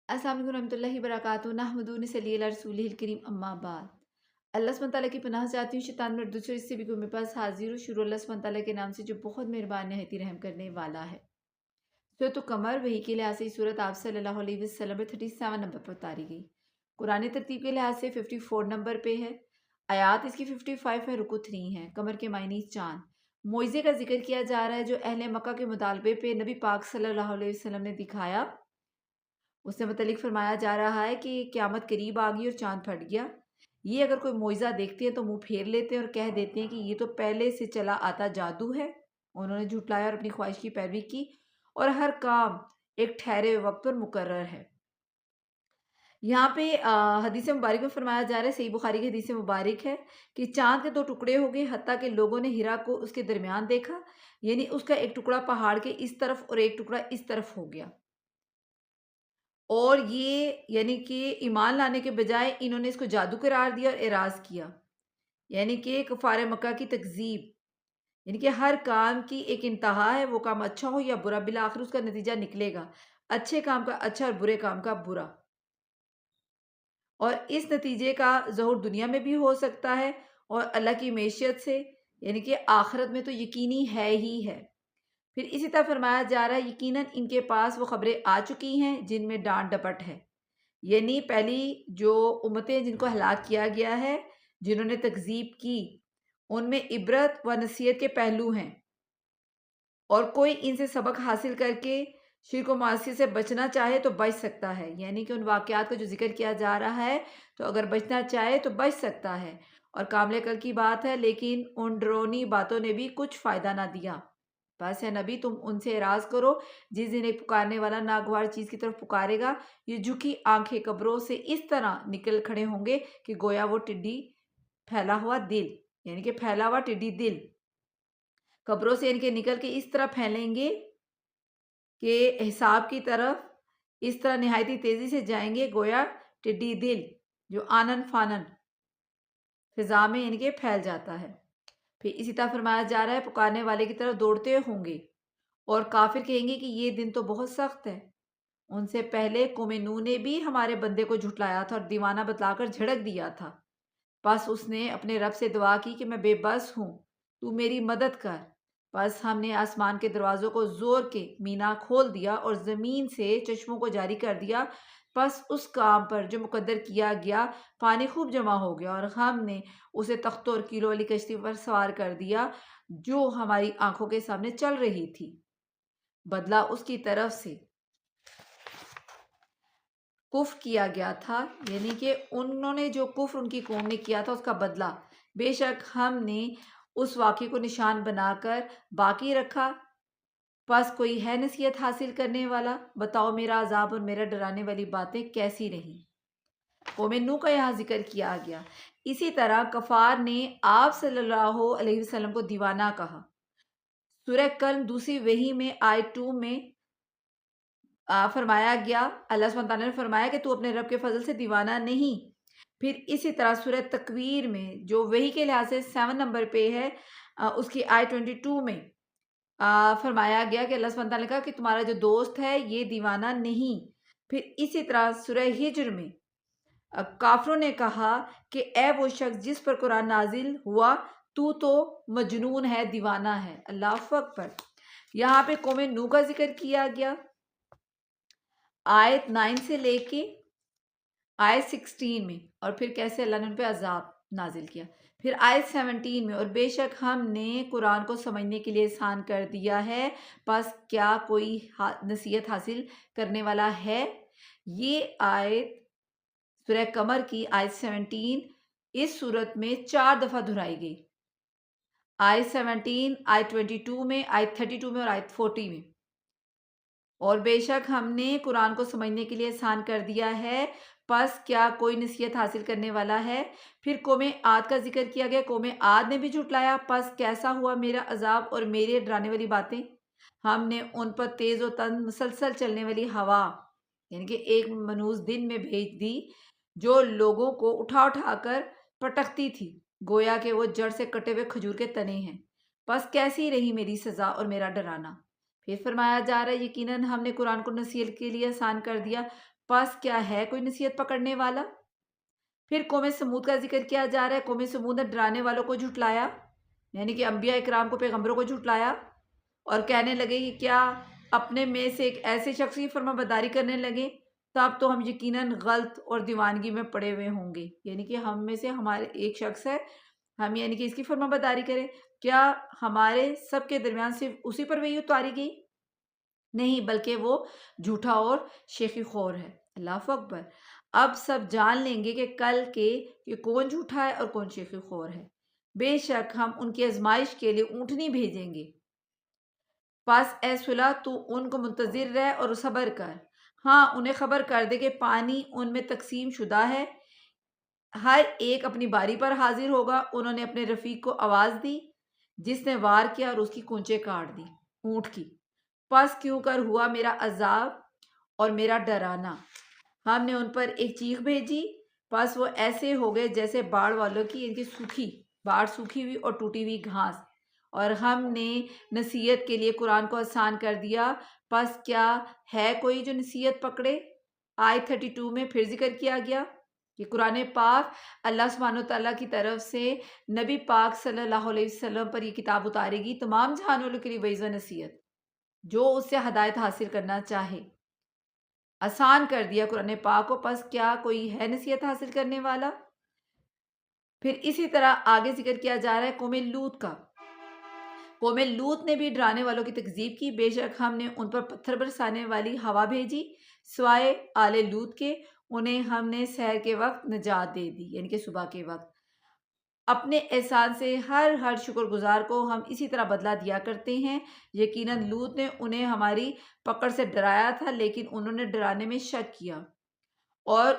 अस्सलाम वालेकुम रहमतुल्लाहि वबरकातुहू नहमदुहु व नसल्ली अला रसूलिहिल करीम अम्मा बाद। अल्लाह सुब्हानहू तआला की पनाह चाहती हूँ शैतान में दूसरे से भी को मेरे पास हाजिर हूँ। शुरू अल्लाह सुब्हानहू तआला के नाम से जो बहुत मेहरबान नहायत रहम करने वाला है। सूरत कमर वही के लिहाज से सूरत आप सल्लल्लाहु अलैहि वसल्लम में 37 नंबर पर उतारी गई। कुरानी तरतीब के लिहाज से 54 नंबर पे है। आयात इसकी 55 है, रुकू 3 है। कमर के मायने चांद मोइज़े का जिक्र किया जा रहा है जो अहले मक्का के मुतालबे पे नबी पाक सल्लल्लाहु अलैहि वसल्लम ने दिखाया। उससे मुतलिक फरमाया जा रहा है कि क़यामत करीब आ गई और चाँद फट गया। ये अगर कोई मुइज़ा देखते हैं तो मुँह फेर लेते हैं और कह देते हैं कि ये तो पहले से चला आता जादू है। उन्होंने झुटलाया और अपनी ख्वाहिश की पैरवी की और हर काम एक ठहरे हुए वक़्त पर मुकर्रर है। यहाँ पे हदीस मुबारक में फरमाया जा रहा है, सही बुखारी की हदीस मुबारक है कि चाँद के 2 टुकड़े हो गए, हत्ता कि लोगों ने हिरा को उसके दरमियान देखा, यानी उसका एक टुकड़ा पहाड़ के इस तरफ और एक टुकड़ा इस तरफ हो गया। और ये यानी कि ईमान लाने के बजाय इन्होंने इसको जादू करार दिया और एराज़ किया। यानी कि कुफ़ार मक्का की तकज़ीब, यानी कि हर काम की एक इंतहा है, वो काम अच्छा हो या बुरा, बिल आखिर उसका नतीजा निकलेगा। अच्छे काम का अच्छा और बुरे काम का बुरा। और इस नतीजे का ज़हूर दुनिया में भी हो सकता है और अल्लाह की मैशियत से, यानी कि आखिरत में तो यकीनी है ही है। फिर इसी तरह फरमाया जा रहा है, यकीनन इनके पास वो खबरें आ चुकी हैं जिनमें डांट डपट है। यानी पहली जो उम्मतें जिनको हलाक किया गया है, जिन्होंने तकज़ीब की, उनमें इबरत व नसीहत के पहलू हैं और कोई इनसे सबक हासिल करके शिर्क व मासियत से बचना चाहे तो बच सकता है। यानी कि उन वाक़यात का जो ज़िक्र किया जा रहा है, तो अगर बचना चाहे तो बच सकता है और कामिल अक़ल की बात है, लेकिन उन डरावनी बातों ने भी कुछ फ़ायदा ना दिया। बस है नबी, तुम उनसे एराज़ करो जिस दिन एक पुकारने वाला नागवार चीज़ की तरफ पुकारेगा। ये झुकी आंखें कब्रों से इस तरह निकल खड़े होंगे कि गोया वो टिड्डी फैला हुआ दिल, यानी कि फैला हुआ टिड्डी दिल कब्रों से यानी कि निकल के इस तरह फैलेंगे कि हिसाब की तरफ इस तरह निहायती तेज़ी से जाएंगे गोया टिड्डी दिल जो आनन फानन फिजा में यानी कि फैल जाता है। फिर इसी तरह फरमाया जा रहा है, पुकारने वाले की तरफ दौड़ते होंगे और काफिर कहेंगे कि ये दिन तो बहुत सख्त है। उनसे पहले कौम नूह ने भी हमारे बंदे को झुठलाया था और दीवाना बतलाकर झड़क दिया था। बस उसने अपने रब से दुआ की कि मैं बेबस हूँ, तू मेरी मदद कर। बस हमने आसमान के दरवाज़ों को ज़ोर के मीना खोल दिया और ज़मीन से चश्मों को जारी कर दिया। बस उस काम पर जो मुकद्दर किया गया, पानी खूब जमा हो गया और हमने उसे तख्तों और कीलों वाली कश्ती पर सवार कर दिया जो हमारी आंखों के सामने चल रही थी। बदला उसकी तरफ से कुफ्र किया गया था, यानी कि उन्होंने जो कुफ्र उनकी कौम ने किया था उसका बदला बेशक हमने उस वाक़े को निशान बनाकर बाकी रखा। बस कोई है नसीहत हासिल करने वाला? बताओ मेरा अज़ाब और मेरा डराने वाली बातें कैसी रहीं। कौम नूह का यहाँ जिक्र किया गया। इसी तरह कफ़ार ने आप सल्लल्लाहु अलैहि वसल्लम को दीवाना कहा। सूरह कल्म दूसरी वही में आयत 2 में फरमाया गया, अल्लाह सुब्हानहू तआला ने फरमाया कि तू अपने रब के फजल से दीवाना नहीं। फिर इसी तरह सूरह तकवीर में जो वही के लिहाज से 7 नंबर पे है, उसकी आयत 22 में फरमाया गया कि अल्लाह सुब्हानहू तआला ने कहा कि तुम्हारा जो दोस्त है ये दीवाना नहीं। फिर इसी तरह सूरह हिज्र में काफरों ने कहा कि ए वो शख्स जिस पर कुरान नाजिल हुआ, तू तो मजनून है, दीवाना है। अल्लाह अकबर। यहाँ पे कौम नूह का जिक्र किया गया आयत 9 से लेके आयत 16 में, और फिर कैसे अल्लाह ने उन पे अजाब नाजिल किया। फिर आयत 17 में, और बेशक हमने कुरान को समझने के लिए आसान कर दिया है, बस क्या कोई नसीहत हासिल करने वाला है। ये आयत सूरह कमर की आयत 17 इस सूरत में 4 दफ़ा दोहराई गई। आयत 17, आयत 22 में, आयत 32 में और आयत 40 में। और बेशक हमने कुरान को समझने के लिए आसान कर दिया है, बस क्या कोई नसीहत हासिल करने वाला है। फिर कौम आद का जिक्र किया गया, कौम आद ने भी झुटलाया, बस कैसा हुआ मेरा अजाब और मेरे डराने वाली बातें। हमने उन पर तेज़ व तंद मुसलसल चलने वाली हवा, यानी कि एक मनूस दिन में भेज दी जो लोगों को उठा उठा कर पटकती थी, गोया कि वो जड़ से कटे हुए खजूर के तने हैं। बस कैसी रही मेरी सज़ा और मेरा डराना। फिर फरमाया जा रहा है, यकीनन हमने कुरान को नसीहत के लिए आसान कर दिया, پس کیا ہے کوئی نصیحت پکڑنے والا؟ پھر قوم سمود کا ذکر کیا جا رہا ہے۔ قوم سمود نے ڈرانے والوں کو جھٹلایا، یعنی کہ انبیاء اکرام کو، پیغمبروں کو جھٹلایا، اور کہنے لگے کہ کیا اپنے میں سے ایک ایسے شخص کی فرما برداری کرنے لگے، تب تو ہم یقیناً غلط اور دیوانگی میں پڑے ہوئے ہوں گے، یعنی کہ ہم میں سے ہمارے ایک شخص ہے، ہم یعنی کہ اس کی فرما برداری کریں، کیا ہمارے سب کے درمیان صرف اسی پر وحی اتاری گئی؟ نہیں، بلکہ وہ جھوٹا اور شیخی خور ہے۔ اللہ اکبر۔ اب سب جان لیں گے کہ کل کے کہ کون جھوٹا ہے اور کون شیخی خور ہے۔ بے شک ہم ان کی آزمائش کے لیے اونٹنی بھیجیں گے، پس اے صلح تو ان کو منتظر رہ اور صبر کر۔ ہاں، انہیں خبر کر دے کہ پانی ان میں تقسیم شدہ ہے، ہر ایک اپنی باری پر حاضر ہوگا۔ انہوں نے اپنے رفیق کو آواز دی جس نے وار کیا اور اس کی کونچیں کاٹ دی، اونٹ کی۔ پس کیوں کر ہوا میرا عذاب اور میرا ڈرانا، ہم نے ان پر ایک چیخ بھیجی، پس وہ ایسے ہو گئے جیسے باڑ والوں کی، ان کی باڑ سوکھی ہوئی اور ٹوٹی ہوئی گھاس۔ اور ہم نے نصیحت کے لیے قرآن کو آسان کر دیا، پس کیا ہے کوئی جو نصیحت پکڑے؟ آیت 32 میں پھر ذکر کیا گیا کہ قرآن پاک اللہ سبحانہ وتعالیٰ کی طرف سے نبی پاک صلی اللہ علیہ وسلم پر یہ کتاب اتارے گی تمام جہان والوں کے لیے وعظ و نصیحت، جو اس سے ہدایت حاصل کرنا چاہے۔ آسان کر دیا قرآن پاک کو، پس کیا کوئی ہے نصیحت حاصل کرنے والا؟ پھر اسی طرح آگے ذکر کیا جا رہا ہے قوم لوط کا۔ قوم لوط نے بھی ڈرانے والوں کی تکذیب کی، بے شک ہم نے ان پر پتھر برسانے والی ہوا بھیجی، سوائے آل لوط کے، انہیں ہم نے سحر کے وقت نجات دے دی، یعنی کہ صبح کے وقت۔ اپنے احسان سے ہر شکر گزار کو ہم اسی طرح بدلہ دیا کرتے ہیں۔ یقیناً لوط نے انہیں ہماری پکڑ سے ڈرایا تھا، لیکن انہوں نے ڈرانے میں شک کیا، اور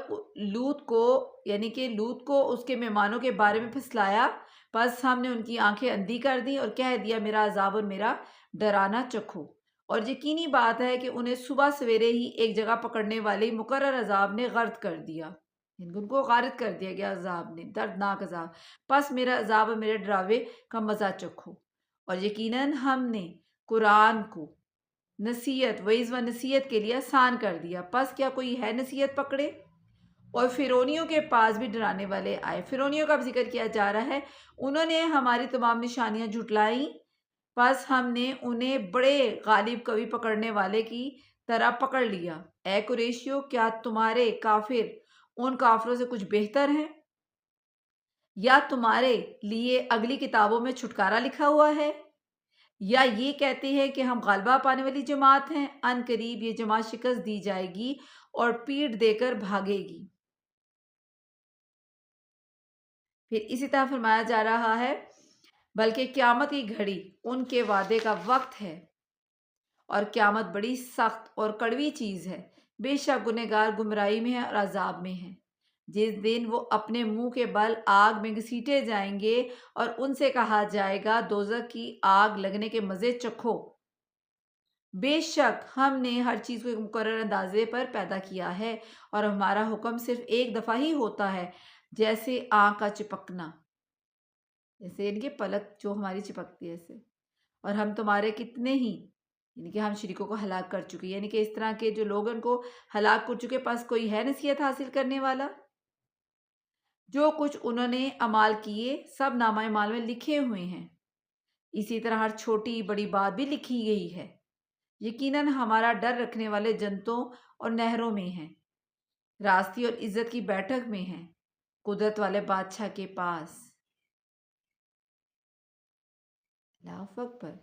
لوط کو یعنی کہ لوط کو اس کے مہمانوں کے بارے میں پھسلایا، پس ہم نے ان کی آنکھیں اندھی کر دی اور کہہ دیا میرا عذاب اور میرا ڈرانا چکھو۔ اور یقینی بات ہے کہ انہیں صبح سویرے ہی ایک جگہ پکڑنے والے مقرر عذاب نے غرق کر دیا، ان کو غارت کر دیا گیا عذاب نے، دردناک عذاب۔ پس میرا عذاب اور میرے ڈراوے کا مزہ چکھو۔ اور یقیناً ہم نے قرآن کو نصیحت، وعظ و نصیحت کے لیے آسان کر دیا، پس کیا کوئی ہے نصیحت پکڑے؟ اور فرعونیوں کے پاس بھی ڈرانے والے آئے۔ فرعونیوں کا بھی ذکر کیا جا رہا ہے، انہوں نے ہماری تمام نشانیاں جھٹلائیں، پس ہم نے انہیں بڑے غالب قوی پکڑنے والے کی طرح پکڑ لیا۔ اے قریشیو، کیا تمہارے کافر ان کافروں سے کچھ بہتر ہیں؟ یا تمہارے لیے اگلی کتابوں میں چھٹکارا لکھا ہوا ہے؟ یا یہ کہتے ہیں کہ ہم غالبہ پانے والی جماعت ہیں؟ ان قریب یہ جماعت شکست دی جائے گی اور پیٹ دے کر بھاگے گی۔ پھر اسی طرح فرمایا جا رہا ہے بلکہ قیامت کی گھڑی ان کے وعدے کا وقت ہے، اور قیامت بڑی سخت اور کڑوی چیز ہے، بے شک گنہگار گمراہی میں ہے اور عذاب میں ہے۔ جس دن وہ اپنے منہ کے بل آگ میں گھسیٹے جائیں گے اور ان سے کہا جائے گا دوزخ کی آگ لگنے کے مزے چکھو۔ بے شک ہم نے ہر چیز کو ایک مقرر اندازے پر پیدا کیا ہے، اور ہمارا حکم صرف ایک دفعہ ہی ہوتا ہے، جیسے آنکھ کا چپکنا، جیسے ان کی پلک جو ہماری چپکتی ہے ایسے۔ اور ہم تمہارے کتنے ہی یعنی کہ ہم شریکوں کو ہلاک کر چکے، یعنی کہ اس طرح کے جو لوگ ان کو ہلاک کر چکے، پاس کوئی ہے نصیحت حاصل کرنے والا؟ جو کچھ انہوں نے اعمال کیے سب نامہ اعمال میں لکھے ہوئے ہیں، اسی طرح ہر چھوٹی بڑی بات بھی لکھی گئی ہے۔ یقیناً ہمارا ڈر رکھنے والے جنتوں اور نہروں میں ہیں، راستی اور عزت کی بیٹھک میں ہیں، قدرت والے بادشاہ کے پاس۔ اللہ اکبر۔